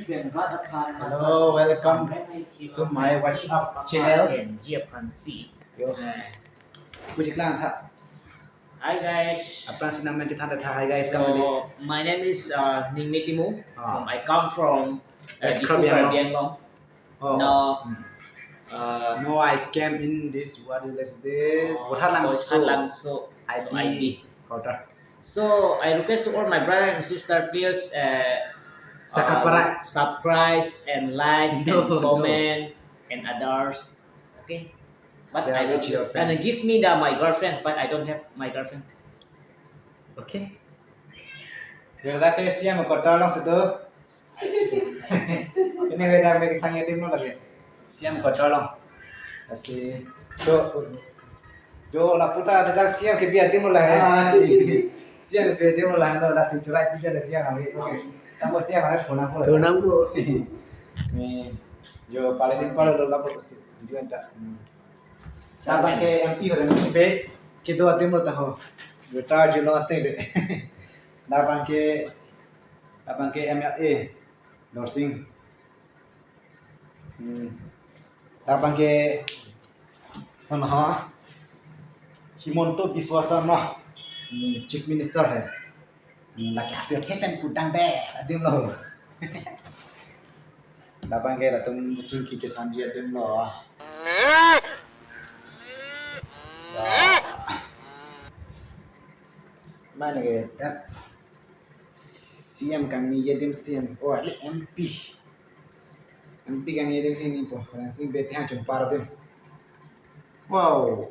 Hello, welcome to my WhatsApp channel. Yo, Bujiklan tha. Hi guys. Apna sinam mein chithan tha. Hi guys, So my name is Ningmetimu. I come from Yes, Karbi Karbi Anglong. Oh. No, I came in this. What is this? Vothatlangso. Vothatlangso. ID. Counter. So I request to all my brother and sister, please subscribe and like and comment and others. Okay. But Share I with love your you. friends. And give me my girlfriend, but I don't have my girlfriend. Okay. Verdad que siam counter lang situ. Ini beda bagi sang yatim no lagi. Siam counter lang. Así. Jo la puta de siam que biar yatim no lah. Siang ke dia mulai tu dah sincurai pijak dah siang kami. Kamu siang ada thonang pun. Thonang pun. Ni jo paling ni pada lo lapor pasti. Tujuan tak. Cabang ke MP orang MP ke dua tim lo tahu. Betar je lo ate de. Dabang ke MLA nursing. Dabang ke Sanha Himonto Biswasana. Chief Minister है laki hampir hepen putang deh adim lo dapat ke datum betul kita thanji adim lo mana ke CM kami adim CM oh MP kami adim sini po orang sini bete hang jumpa adim wow